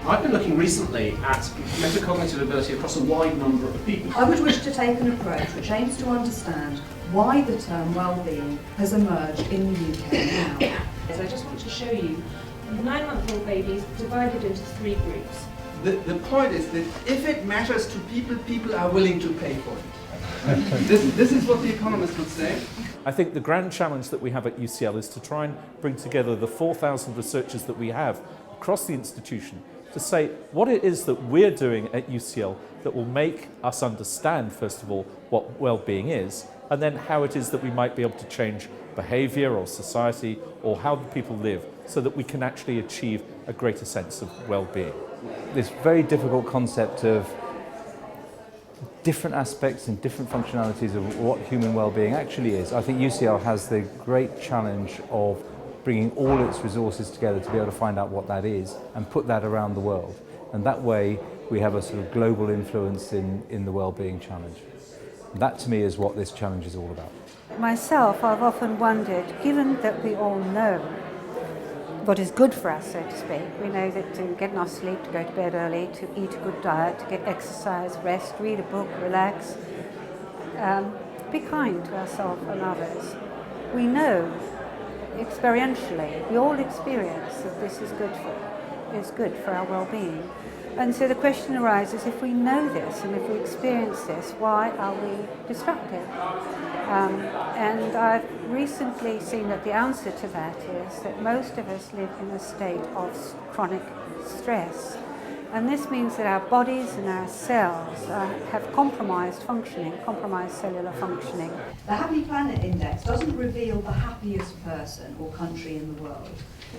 I've been looking recently at metacognitive ability across a wide number of people. I would wish to take an approach which aims to understand why the term well-being has emerged in the UK now. So I just want to show you 9-month-old babies divided into 3 groups. The point is that if it matters to people, people are willing to pay for it. This is what the economists would say. I think the grand challenge that we have at UCL is to try and bring together the 4,000 researchers that we have across the institution to say what it is that we're doing at UCL that will make us understand, first of all, what well-being is, and then how it is that we might be able to change behaviour or society or how the people live so that we can actually achieve a greater sense of well-being. This very difficult concept of different aspects and different functionalities of what human well-being actually is. I think UCL has the great challenge of bringing all its resources together to be able to find out what that is and put that around the world. And that way we have a sort of global influence in the well-being challenge. That to me is what this challenge is all about. Myself, I've often wondered, given that we all know what is good for us, so to speak, we know that to get enough sleep, to go to bed early, to eat a good diet, to get exercise, rest, read a book, relax, be kind to ourselves and others. We know experientially, we all experience that this is good for our well-being. And so the question arises, if we know this and if we experience this, why are we destructive? And I've recently seen that the answer to that is that most of us live in a state of chronic stress. And this means that our bodies and our cells have compromised functioning, compromised cellular functioning. The Happy Planet Index doesn't reveal the happiest person or country in the world.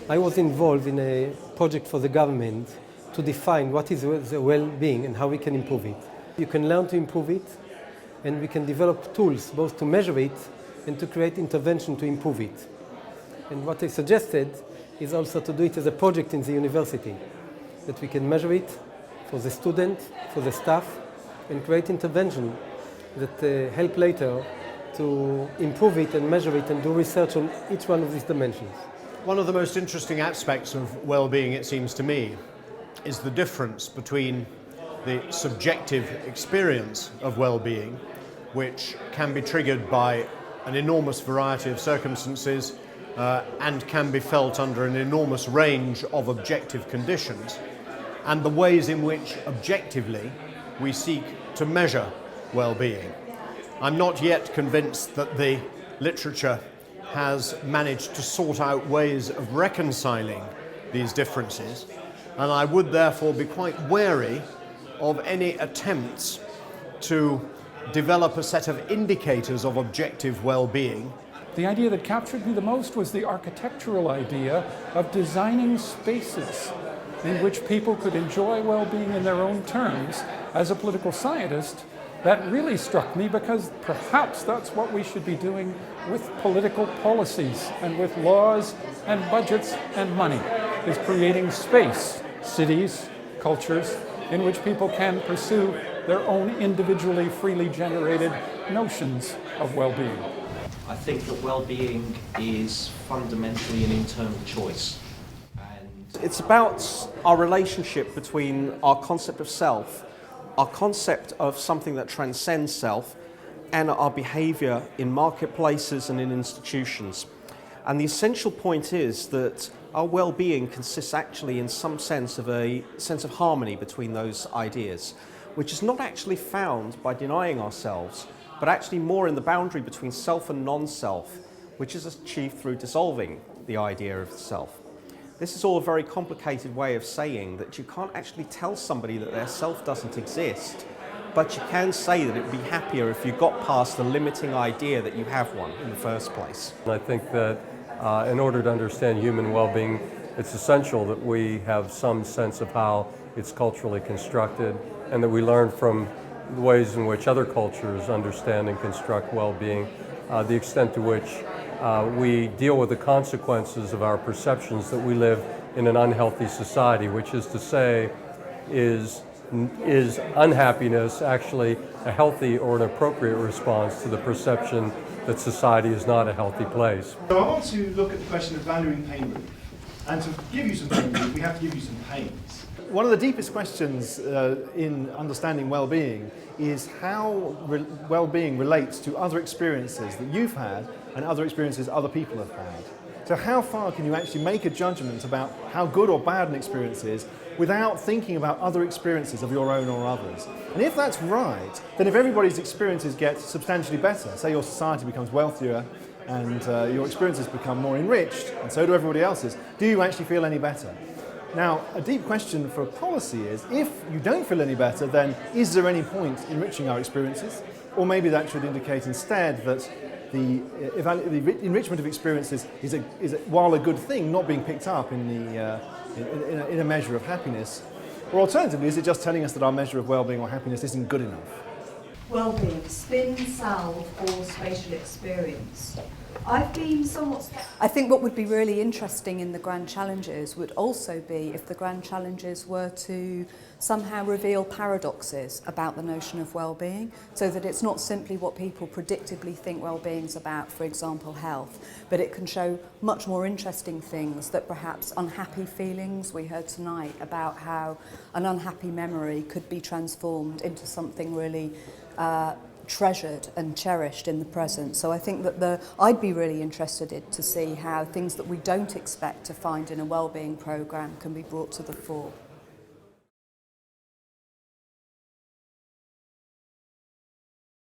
I was involved in a project for the government to define what is the well-being and how we can improve it. You can learn to improve it, and we can develop tools both to measure it and to create intervention to improve it. And what I suggested is also to do it as a project in the university, that we can measure it for the student, for the staff, and create intervention that help later to improve it and measure it and do research on each one of these dimensions. One of the most interesting aspects of well-being, it seems to me, is the difference between the subjective experience of well-being, which can be triggered by an enormous variety of circumstances and can be felt under an enormous range of objective conditions, and the ways in which objectively we seek to measure well-being. I'm not yet convinced that the literature has managed to sort out ways of reconciling these differences, and I would therefore be quite wary of any attempts to develop a set of indicators of objective well-being. The idea that captured me the most was the architectural idea of designing spaces in which people could enjoy well-being in their own terms. As a political scientist, that really struck me because perhaps that's what we should be doing with political policies and with laws and budgets and money, is creating space, cities, cultures, in which people can pursue their own individually freely generated notions of well-being. I think that well-being is fundamentally an internal choice. It's about our relationship between our concept of self, our concept of something that transcends self, and our behaviour in marketplaces and in institutions. And the essential point is that our well-being consists actually in some sense of a sense of harmony between those ideas, which is not actually found by denying ourselves, but actually more in the boundary between self and non-self, which is achieved through dissolving the idea of self. This is all a very complicated way of saying that you can't actually tell somebody that their self doesn't exist, but you can say that it'd be happier if you got past the limiting idea that you have one in the first place. I think that in order to understand human well-being, it's essential that we have some sense of how it's culturally constructed, and that we learn from the ways in which other cultures understand and construct well-being, the extent to which we deal with the consequences of our perceptions that we live in an unhealthy society, which is to say, is unhappiness actually a healthy or an appropriate response to the perception that society is not a healthy place? So I want to look at the question of valuing pain relief. And to give you some pain, we have to give you some pains. One of the deepest questions in understanding well-being is how well-being relates to other experiences that you've had and other experiences other people have had. So how far can you actually make a judgment about how good or bad an experience is without thinking about other experiences of your own or others? And if that's right, then if everybody's experiences get substantially better, say your society becomes wealthier and your experiences become more enriched, and so do everybody else's, do you actually feel any better? Now, a deep question for policy is, if you don't feel any better, then is there any point enriching our experiences? Or maybe that should indicate instead that the enrichment of experiences is, while a good thing, not being picked up in a measure of happiness. Or alternatively, is it just telling us that our measure of well-being or happiness isn't good enough? Well-being, spin, salve, or spatial experience. I've been somewhat... I think what would be really interesting in the Grand Challenges would also be if the Grand Challenges were to somehow reveal paradoxes about the notion of well-being, so that it's not simply what people predictably think well-being's about, for example, health, but it can show much more interesting things, that perhaps unhappy feelings, we heard tonight about how an unhappy memory could be transformed into something really treasured and cherished in the present. So I think that I'd be really interested to see how things that we don't expect to find in a wellbeing programme can be brought to the fore.